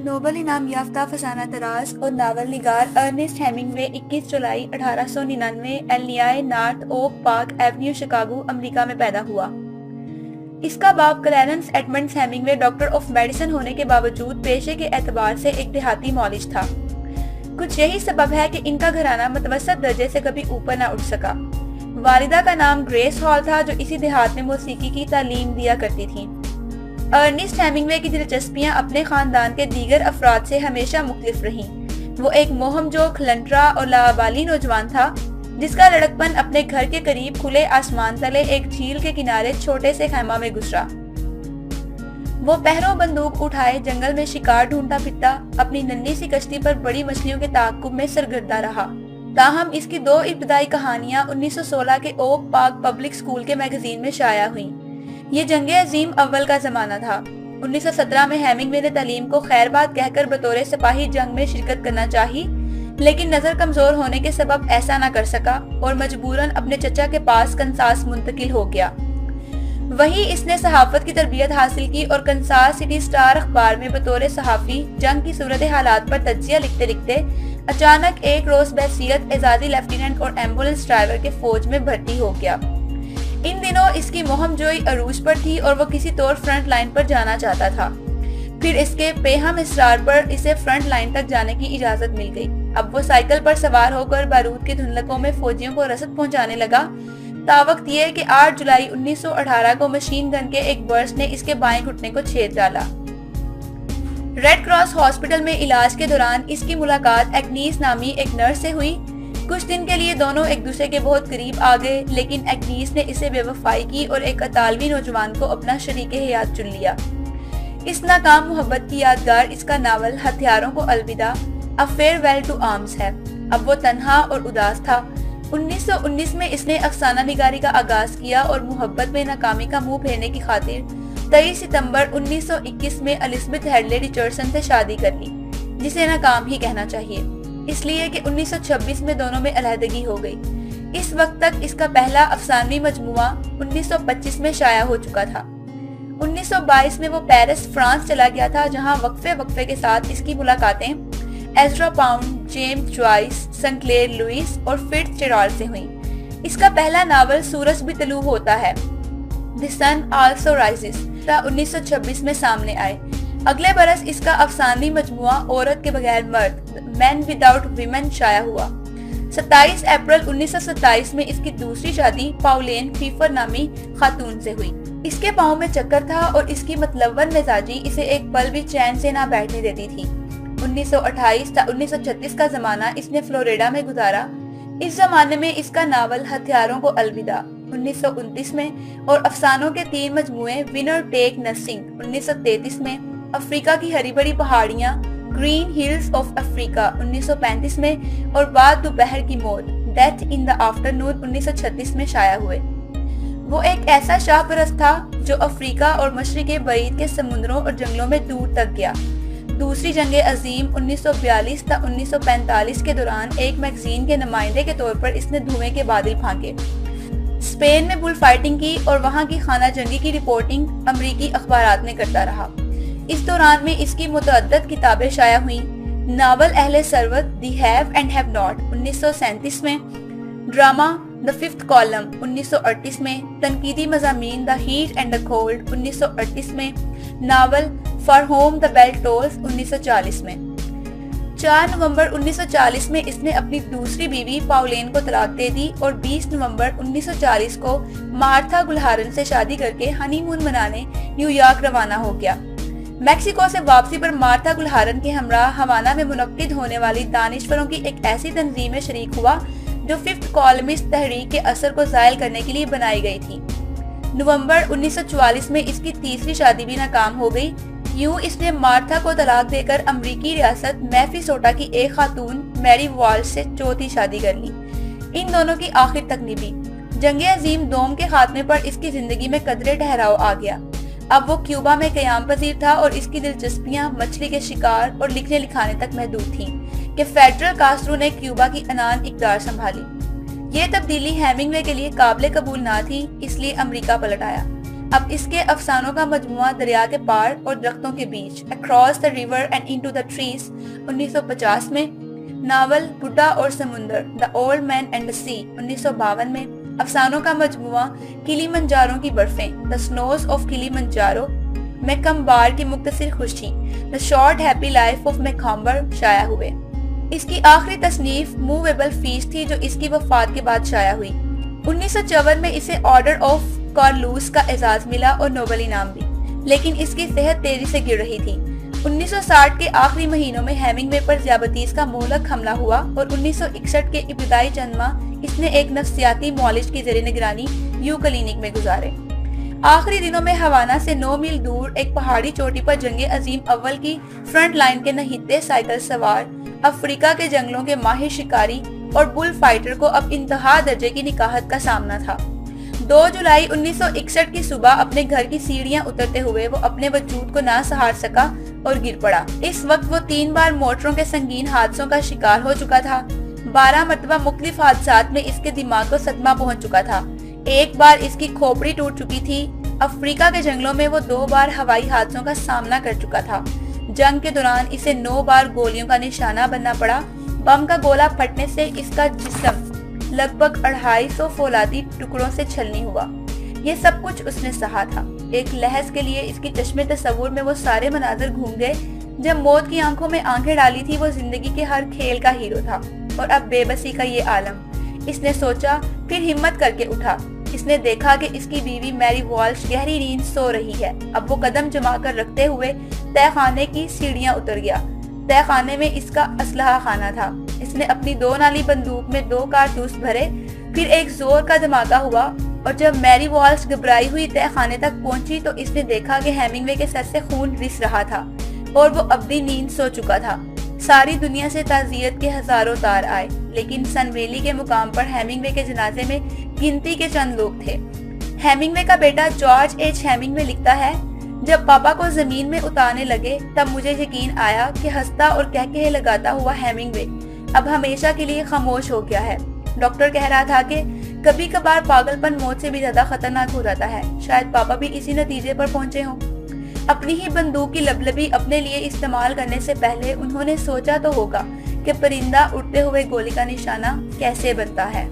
Nobel انعام یافتہ فسانہ طراز اور ناول نگار ارنسٹ ہیمنگوے 21 جولائی 1899 Illinois North Oak Park Avenue Chicago امریکہ میں پیدا ہوا۔ اس کا باپ Clarence Edmonds Hemingway doctor of medicine ہونے کے باوجود پیشے کے اعتبار سے ایک دیہاتی مالج تھا۔ کچھ یہی سبب ہے کہ ان کا گھرانہ متوسط درجے سے کبھی اوپر نہ اٹھ سکا۔ والدہ کا نام گریس ہال تھا جو اسی دیہات میں موسیقی کی تعلیم دیا کرتی تھیں۔ ارنسٹ ہیمنگوے کی دلچسپیاں اپنے خاندان کے دیگر افراد سے ہمیشہ مختلف رہیں۔ وہ ایک مہم جو کھلنٹرا اور لاابالی نوجوان تھا جس کا لڑکپن اپنے گھر کے قریب کھلے آسمان تلے ایک جھیل کے کنارے چھوٹے سے خیمہ میں گزرا۔ وہ پہروں بندوق اٹھائے جنگل میں شکار ڈھونڈتا پھرتا اپنی ننھی سی کشتی پر بڑی مچھلیوں کے تعاقب میں سرگردہ رہا۔ تاہم اس کی 2 ابتدائی کہانیاں 1916 کے اوک پارک پبلک اسکول کے میگزین میں شائع ہوئیں۔ یہ جنگ عظیم اول کا زمانہ تھا۔ 1917 میں ہیمنگوے نے تعلیم کو خیر بات کہہ کر بطور سپاہی جنگ میں شرکت کرنا چاہی، لیکن نظر کمزور ہونے کے سبب ایسا نہ کر سکا اور مجبوراً اپنے چچا کے پاس کنساس منتقل ہو گیا۔ وہیں اس نے صحافت کی تربیت حاصل کی اور کنساس سٹی سٹار اخبار میں بطور صحافی جنگ کی صورت حالات پر تجزیہ لکھتے لکھتے اچانک ایک روز بحیثیت اعزازی لیفٹیننٹ اور ایمبولینس ڈرائیور کے فوج میں بھرتی ہو گیا۔ ان دنوں اس کی مہم جوئی عروج پر تھی اور وہ کسی طور فرنٹ لائن پر جانا چاہتا تھا۔ پھر اس کے پیہم اصرار پر اسے فرنٹ لائن تک جانے کی اجازت مل گئی۔ اب وہ سائیکل پر سوار ہو کر بارود کے دھندلکوں میں فوجیوں کو رسد پہنچانے لگا، تاوقت یہ کہ 8 جولائی 1918 کو مشین گن کے ایک برسٹ نے اس کے بائیں گھٹنے کو چھید ڈالا۔ ریڈ کراس ہاسپٹل میں علاج کے دوران اس کی ملاقات ایگنیس نامی ایک نرس سے ہوئی۔ کچھ دن کے لیے دونوں ایک دوسرے کے بہت قریب آ گئے، لیکن ایگنیس نے اسے بے وفائی کی اور ایک اطالوی نوجوان کو اپنا شریک حیات چن لیا۔ اس ناکام محبت کی یادگار اس کا ناول ہتھیاروں کو الوداع A Farewell to Arms ہے۔ اب وہ تنہا اور اداس تھا۔ 1919 میں اس نے افسانہ نگاری کا آغاز کیا اور محبت میں ناکامی کا منہ پھیرنے کی خاطر 23 ستمبر 1921 میں الزبتھ ہیڈلے ریچرڈسن سے شادی کر لی، جسے ناکام ہی کہنا چاہیے، اس لیے کہ 1926 میں دونوں میں علیحدگی ہو گئی۔ اس وقت تک اس کا پہلا افسانوی مجموعہ 1925 میں شائع ہو چکا تھا۔ 1922 میں وہ پیرس فرانس چلا گیا تھا، جہاں وقفے کے ساتھ اس کی ملاقاتیں Ezra Pound, James Joyce, Sinclair Lewis اور فٹز جیرالڈ سے ہوئیں۔ اس کا پہلا ناول سورج بھی طلوع ہوتا ہے، دی سن آلسو رائزز، 1926 میں سامنے آئے۔ اگلے برس اس کا افسانوی مجموعہ عورت کے بغیر مرد، مین وداؤٹ ویمن شائع ہوا۔ 27 اپریل 1927 میں اس کی دوسری شادی پاولین فیفر نامی خاتون سے ہوئی۔ اس کے پاؤں میں چکر تھا اور اس کی متلون مزاجی اسے ایک پل بھی چین سے نہ بیٹھنے دیتی تھی۔ 1928 تا 1936 کا زمانہ اس نے فلوریڈا میں گزارا۔ اس زمانے میں اس کا ناول ہتھیاروں کو الوداع 1929 میں اور افسانوں کے 3 مجموعے ونر ٹیک نتھنگ 1933 میں، افریقہ کی ہری بھری پہاڑیاں گرین ہلز آف افریقہ 1935 میں اور بعد دوپہر کی موت ڈیتھ ان دا آفٹرنون 1936 میں شائع ہوئے۔ وہ ایک ایسا شاہ پرست تھا جو افریقہ اور مشرق بعید کے سمندروں اور جنگلوں میں دور تک گیا۔ دوسری جنگ عظیم 1942 تا 1945 کے دوران ایک میگزین کے نمائندے کے طور پر اس نے دھوئیں کے بادل پھانکے، اسپین میں بل فائٹنگ کی اور وہاں کی خانہ جنگی کی رپورٹنگ امریکی اخبارات میں کرتا رہا۔ اس دوران میں اس کی متعدد کتابیں شائع ہوئیں۔ ناول اہل ثروت the have and have not 1937 میں، ڈرامہ دا ففتھ کالم 1938 میں، تنقیدی مضامین the heat and the cold 1938 میں، ناول for whom the bell tolls 1940 میں۔ 4 نومبر 1940 میں اس نے اپنی دوسری بیوی پاولین کو طلاق دے دی اور 20 نومبر 1940 کو مارتھا گلہارن سے شادی کر کے ہنی مون منانے نیو یارک روانہ ہو گیا۔ میکسیکو سے واپسی پر مارتھا گلہارن کے ہمراہ ہوانہ میں منعقد ہونے والی دانشوروں کی ایک ایسی تنظیم میں شریک ہوا جو ففتھ کالمسٹ تحریک کے اثر کو زائل کرنے کے لیے بنائی گئی تھی۔ نومبر 1944 میں اس کی تیسری شادی بھی ناکام ہو گئی۔ یوں اس نے مارتھا کو طلاق دے کر امریکی ریاست میفیسوٹا کی ایک خاتون میری والش سے چوتھی شادی کر لی۔ ان دونوں کی آخر تک نبھی۔ جنگ عظیم دوم کے خاتمے پر اس کی زندگی میں قدرے ٹھہراؤ آ گیا۔ اب وہ کیوبا میں قیام پذیر تھا اور اس کی دلچسپیاں مچھلی کے شکار اور لکھنے لکھانے تک محدود تھیں کہ فیڈرل کاسٹرو نے کیوبا کی انان اقدار سنبھالی۔ یہ تبدیلی ہیمنگوے کے لیے قابل قبول نہ تھی، اس لیے امریکہ پلٹ آیا۔ اب اس کے افسانوں کا مجموعہ دریا کے پار اور درختوں کے بیچ Across the River and Into the Trees 1950 میں، ناول بڈھا اور سمندر The Old Man and the Sea 1952 میں، افسانوں کا مجموعہ کلیمنجارو کی برفیں The Snows of Kilimanjaro میں کم بار کی مختصر خوشی The Short Happy Life of Macomber شائع ہوئے۔ اس کی آخری تصنیف Movable Feast تھی جو اس کی وفات کے بعد شائع ہوئی۔ 1954 میں اسے آرڈر آف کارلوس کا اعزاز ملا اور نوبل انعام بھی، لیکن اس کی صحت تیزی سے گر رہی تھی۔ 1960 کے آخری مہینوں میں ہیمنگ وے پر ذیابیطس کا مہلک حملہ ہوا اور 1961 کے ابتدائی چند ماہ اس نے ایک نفسیاتی معالج کی زیر نگرانی یو کلینک میں گزارے۔ آخری دنوں میں ہوانا سے 9 میل دور ایک پہاڑی چوٹی پر جنگ عظیم اول کی فرنٹ لائن کے نہتے سائیکل سوار، افریقہ کے جنگلوں کے ماہر شکاری اور بل فائٹر کو اب انتہا درجے کی نکاہت کا سامنا تھا۔ 2 جولائی 1961 کی صبح اپنے گھر کی سیڑھیاں اترتے ہوئے وہ اپنے وجود کو نہ سہار سکا اور گر پڑا۔ اس وقت وہ 3 بار موٹروں کے سنگین حادثوں کا شکار ہو چکا تھا۔ 12 مرتبہ مختلف حادثات میں اس کے دماغ کو صدمہ پہنچ چکا تھا۔ ایک بار اس کی کھوپڑی ٹوٹ چکی تھی۔ افریقہ کے جنگلوں میں وہ 2 بار ہوائی حادثوں کا سامنا کر چکا تھا۔ جنگ کے دوران اسے 9 بار گولیوں کا نشانہ بننا پڑا۔ بم کا گولہ پھٹنے سے اس کا جسم لگ بھگ 250 فولادی ٹکڑوں سے چھلنی ہوا۔ یہ سب کچھ اس نے سہا تھا۔ ایک لحظ کے لیے اس کی چشمے تصور میں وہ سارے مناظر گھوم گئے۔ جب موت کی آنکھوں میں آنکھیں ڈالی تھی وہ زندگی کے ہر کھیل کا ہیرو تھا، اور اب بے بسی کا یہ عالم۔ اس نے سوچا، پھر ہمت کر کے اٹھا۔ اس نے دیکھا کہ اس کی بیوی میری والش گہری نیند سو رہی ہے۔ اب وہ قدم جما کر رکھتے ہوئے تہہ خانے کی سیڑھیاں اتر گیا۔ تہہ خانے میں اس کا اسلحہ خانہ تھا۔ اس نے اپنی 2 نالی بندوق میں 2 کارتوس بھرے۔ پھر ایک زور کا دھماکہ ہوا، اور جب میری والش گھبرائی ہوئی تہہ خانے تک پہنچی تو اس نے دیکھا کہ ہیمنگ وے کے سر سے خون رس رہا تھا اور وہ ابدی نیند سو چکا تھا۔ ساری دنیا سے تعزیت کے ہزاروں تار آئے، لیکن سن ویلی کے مقام پر ہیمنگ وے کے جنازے میں گنتی کے چند لوگ تھے۔ ہیمنگ وے کا بیٹا جارج ایچ ہیمنگ وے لکھتا ہے، جب پاپا کو زمین میں اتارنے لگے تب مجھے یقین آیا کہ ہنستا اور کہکہے لگاتا ہوا ہیمنگ وے اب ہمیشہ کے لیے خاموش ہو گیا ہے۔ ڈاکٹر کہہ رہا تھا کہ کبھی کبھار پاگل پن موت سے بھی زیادہ خطرناک ہو جاتا ہے۔ شاید پاپا بھی اسی نتیجے پر پہنچے ہوں۔ اپنی ہی بندوق کی لبلبی اپنے لیے استعمال کرنے سے پہلے انہوں نے سوچا تو ہوگا کہ پرندہ اڑتے ہوئے گولی کا نشانہ کیسے بنتا ہے۔